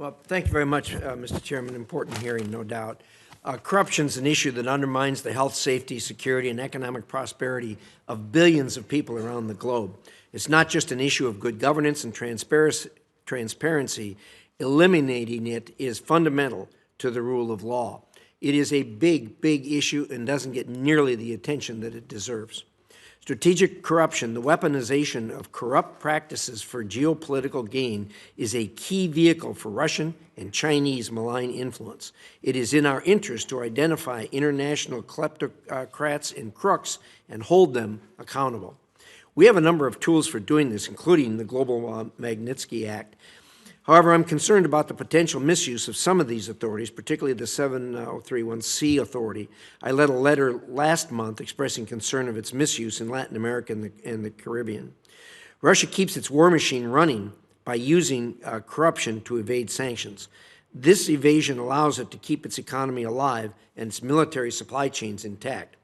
Well, thank you very much, Mr. Chairman. Important hearing, no doubt. Corruption is an issue that undermines the health, safety, security, and economic prosperity of billions of people around the globe. It's not just an issue of good governance and transparency. Eliminating it is fundamental to the rule of law. It is a big, big issue and doesn't get nearly the attention that it deserves. Strategic corruption, the weaponization of corrupt practices for geopolitical gain, is a key vehicle for Russian and Chinese malign influence. It is in our interest to identify international kleptocrats and crooks and hold them accountable. We have a number of tools for doing this, including the Global Magnitsky Act. However, I'm concerned about the potential misuse of some of these authorities, particularly the 7031C authority. I led a letter last month expressing concern of its misuse in Latin America and the Caribbean. Russia keeps its war machine running by using corruption to evade sanctions. This evasion allows it to keep its economy alive and its military supply chains intact.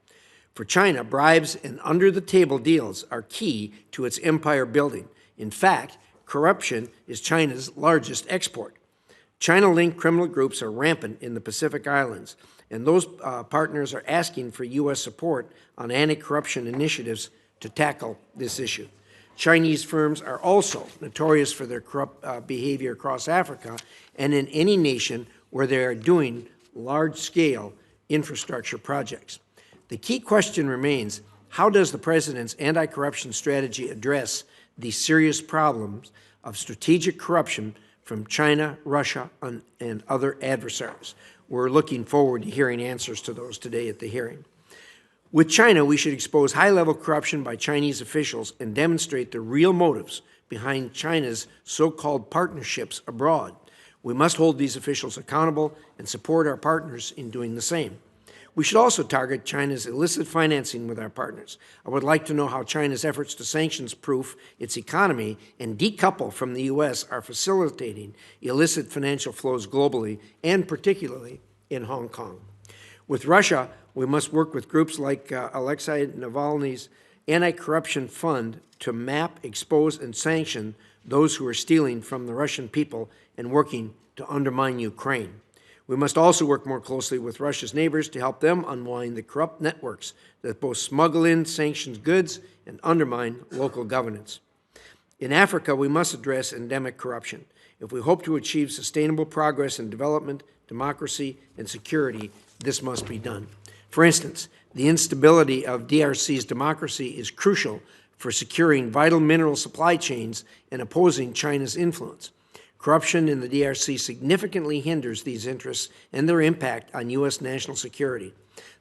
For China, bribes and under-the-table deals are key to its empire building. In fact, corruption is China's largest export. China-linked criminal groups are rampant in the Pacific Islands, and those partners are asking for U.S. support on anti-corruption initiatives to tackle this issue. Chinese firms are also notorious for their corrupt behavior across Africa and in any nation where they are doing large-scale infrastructure projects. The key question remains, how does the President's anti-corruption strategy address the serious problems of strategic corruption from China, Russia, and other adversaries? We're looking forward to hearing answers to those today at the hearing. With China, we should expose high-level corruption by Chinese officials and demonstrate the real motives behind China's so-called partnerships abroad. We must hold these officials accountable and support our partners in doing the same. We should also target China's illicit financing with our partners. I would like to know how China's efforts to sanctions-proof its economy and decouple from the U.S. are facilitating illicit financial flows globally, and particularly in Hong Kong. With Russia, we must work with groups like Alexei Navalny's Anti-Corruption Fund to map, expose, and sanction those who are stealing from the Russian people and working to undermine Ukraine. We must also work more closely with Russia's neighbors to help them unwind the corrupt networks that both smuggle in sanctioned goods and undermine local governance. In Africa, we must address endemic corruption. If we hope to achieve sustainable progress in development, democracy, and security, this must be done. For instance, the instability of DRC's democracy is crucial for securing vital mineral supply chains and opposing China's influence. Corruption in the DRC significantly hinders these interests and their impact on U.S. national security.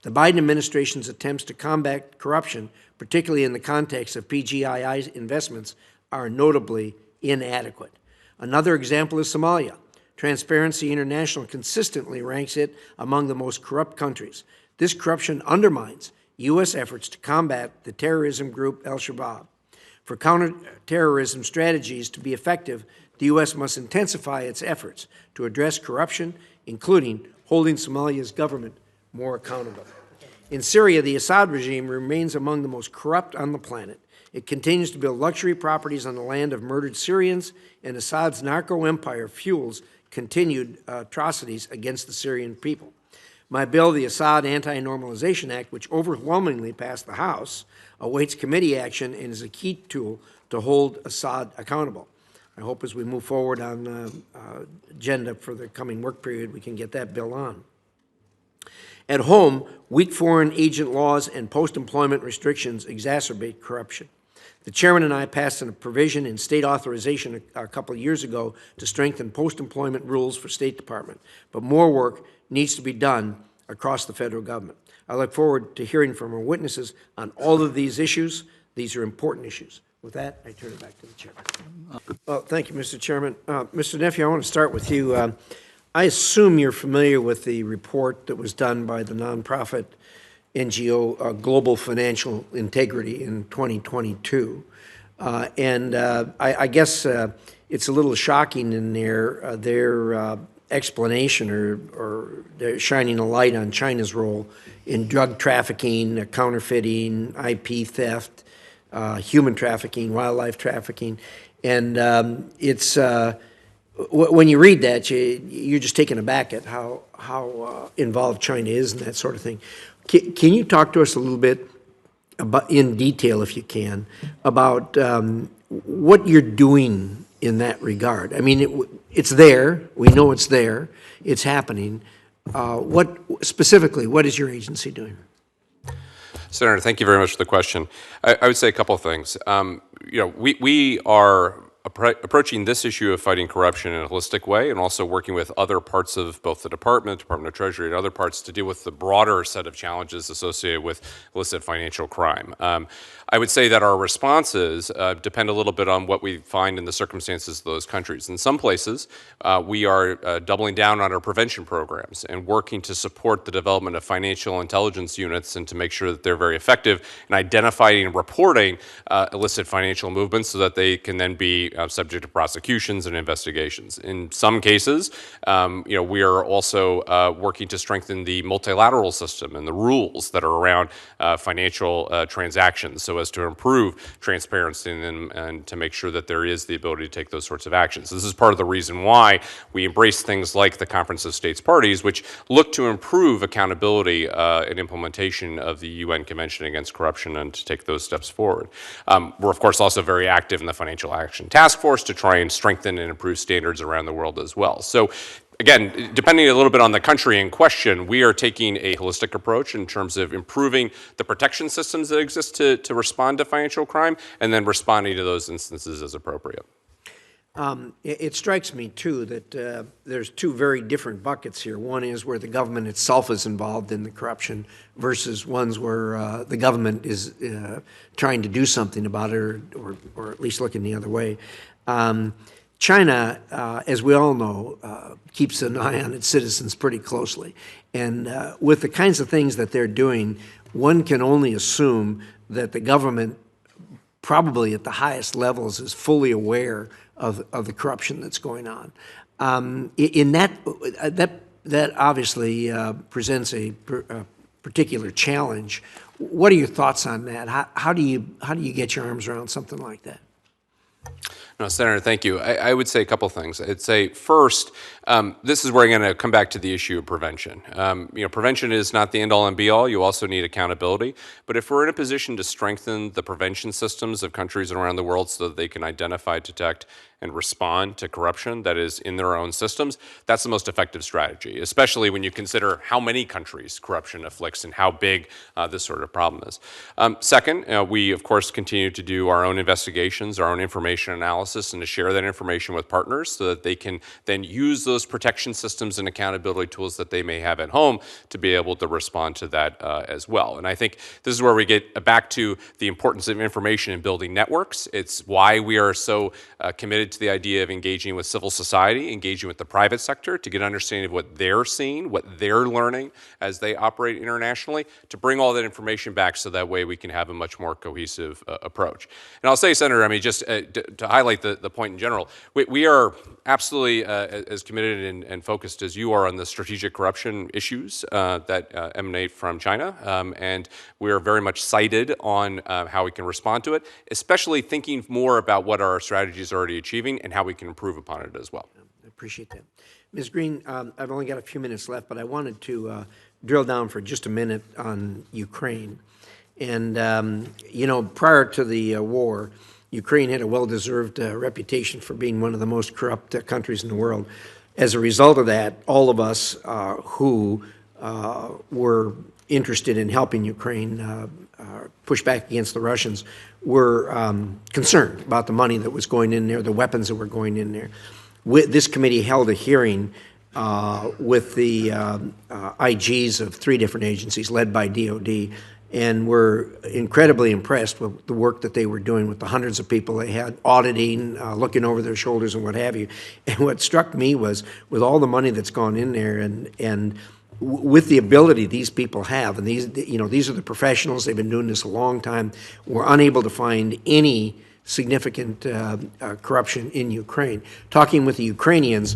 The Biden administration's attempts to combat corruption, particularly in the context of PGII investments, are notably inadequate. Another example is Somalia. Transparency International consistently ranks it among the most corrupt countries. This corruption undermines U.S. efforts to combat the terrorism group al-Shabaab. For counterterrorism strategies to be effective, the U.S. must intensify its efforts to address corruption, including holding Somalia's government more accountable. In Syria, the Assad regime remains among the most corrupt on the planet. It continues to build luxury properties on the land of murdered Syrians, and Assad's narco-empire fuels continued atrocities against the Syrian people. My bill, the Assad Anti-Normalization Act, which overwhelmingly passed the House, awaits committee action and is a key tool to hold Assad accountable. I hope as we move forward on the agenda for the coming work period, we can get that bill on. At home, weak foreign agent laws and post-employment restrictions exacerbate corruption. The chairman and I passed a provision in state authorization a couple of years ago to strengthen post-employment rules for State Department, but more work needs to be done across the federal government. I look forward to hearing from our witnesses on all of these issues. These are important issues. With that, I turn it back to the chairman. Well, thank you, Mr. Chairman. Mr. Nephew, I want to start with you. I assume you're familiar with the report that was done by the nonprofit NGO Global Financial Integrity in 2022. I guess it's a little shocking in their explanation or they're shining a light on China's role in drug trafficking, counterfeiting, IP theft, human trafficking, wildlife trafficking. And it's when you read that, you're just taken aback at how involved China is in that sort of thing. Can you talk to us a little bit about, in detail, if you can, about what you're doing in that regard? I mean, it's there. We know it's there. It's happening. What specifically? What is your agency doing? Senator, thank you very much for the question. I would say a couple of things. We are approaching this issue of fighting corruption in a holistic way, and also working with other parts of both the Department of Treasury, and other parts to deal with the broader set of challenges associated with illicit financial crime. I would say that our responses depend a little bit on what we find in the circumstances of those countries. In some places, we are doubling down on our prevention programs and working to support the development of financial intelligence units and to make sure that they're very effective in identifying and reporting illicit financial movements so that they can then be subject to prosecutions and investigations. In some cases, we are also working to strengthen the multilateral system and the rules that are around financial transactions so as to improve transparency and to make sure that there is the ability to take those sorts of actions. This is part of the reason why we embrace things like the Conference of States Parties, which look to improve accountability and implementation of the UN Convention Against Corruption and to take those steps forward. We're, of course, also very active in the Financial Action Task Force to try and strengthen and improve standards around the world as well. So, again, depending a little bit on the country in question, we are taking a holistic approach in terms of improving the protection systems that exist to respond to financial crime, and then responding to those instances as appropriate. It strikes me, too, that there's two very different buckets here. One is where the government itself is involved in the corruption versus ones where the government is trying to do something about it or at least looking the other way. China, as we all know, keeps an eye on its citizens pretty closely. And with the kinds of things that they're doing, one can only assume that the government, probably at the highest levels, is fully aware of the corruption that's going on. In that obviously presents a particular challenge. What are your thoughts on that? How do you get your arms around something like that? No, Senator, thank you. I would say a couple things. I'd say first, this is where I'm going to come back to the issue of prevention. Prevention is not the end-all and be-all. You also need accountability. But if we're in a position to strengthen the prevention systems of countries around the world so that they can identify, detect, and respond to corruption that is in their own systems, that's the most effective strategy, especially when you consider how many countries corruption afflicts and how big this sort of problem is. Second, we, of course, continue to do our own investigations, our own information analysis, and to share that information with partners so that they can then use those protection systems and accountability tools that they may have at home to be able to respond to that as well. And I think this is where we get back to the importance of information in building networks. It's why we are so committed to the idea of engaging with civil society, engaging with the private sector to get an understanding of what they're seeing, what they're learning as they operate internationally, to bring all that information back so that way we can have a much more cohesive approach. And I'll say, Senator, I mean, just to highlight the point in general, we are absolutely as committed and focused as you are on the strategic corruption issues that emanate from China, and we are very much cited on how we can respond to it, especially thinking more about what our strategies are already achieving and how we can improve upon it as well. I appreciate that. Ms. Green, I've only got a few minutes left, but I wanted to drill down for just a minute on Ukraine. And, prior to the war, Ukraine had a well-deserved reputation for being one of the most corrupt countries in the world. As a result of that, all of us who were interested in helping Ukraine push back against the Russians were concerned about the money that was going in there, the weapons that were going in there. This committee held a hearing with the IGs of 3 different agencies led by DOD, and we're incredibly impressed with the work that they were doing with the hundreds of people they had auditing, looking over their shoulders and what have you. And what struck me was with all the money that's gone in there and with the ability these people have, and these are the professionals, they've been doing this a long time, we're unable to find any significant corruption in Ukraine. Talking with the Ukrainians,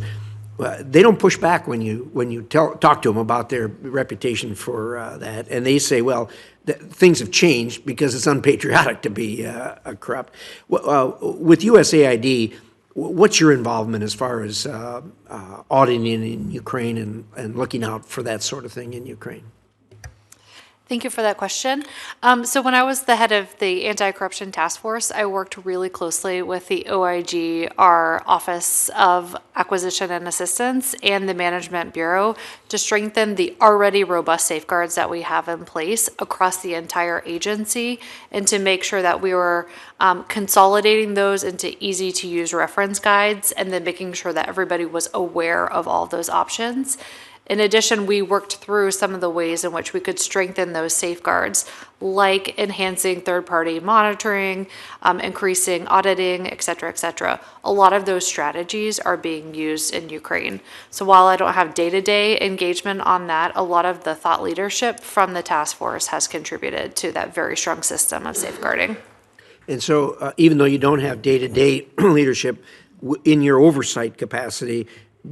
they don't push back when you talk to them about their reputation for that, and they say, well, things have changed because it's unpatriotic to be corrupt. With USAID, What's your involvement as far as auditing in Ukraine and looking out for that sort of thing in Ukraine? Thank you for that question. So when I was the head of the Anti-Corruption Task Force, I worked really closely with the OIG, our Office of Acquisition and Assistance, and the Management Bureau to strengthen the already robust safeguards that we have in place across the entire agency, and to make sure that we were consolidating those into easy-to-use reference guides, and then making sure that everybody was aware of all those options. In addition, we worked through some of the ways in which we could strengthen those safeguards, like enhancing third-party monitoring, increasing auditing, et cetera, et cetera. A lot of those strategies are being used in Ukraine. So while I don't have day-to-day engagement on that, a lot of the thought leadership from the task force has contributed to that very strong system of safeguarding. And so even though you don't have day-to-day leadership, in your oversight capacity,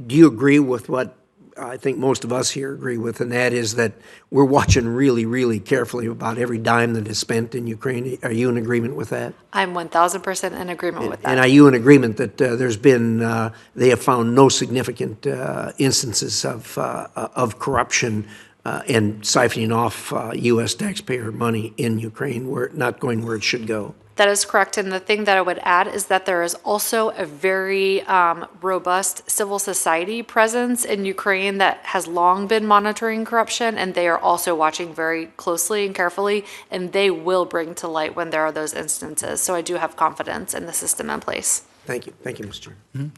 do you agree with what I think most of us here agree with, and that is that we're watching really, really carefully about every dime that is spent in Ukraine? Are you in agreement with that? I'm 1,000% in agreement with that. And are you in agreement that there's been, they have found no significant instances of corruption and siphoning off U.S. taxpayer money in Ukraine, where not going where it should go? That is correct. And the thing that I would add is that there is also a very robust civil society presence in Ukraine that has long been monitoring corruption, and they are also watching very closely and carefully, and they will bring to light when there are those instances. So I do have confidence in the system in place. Thank you. Thank you, Mr. Chairman.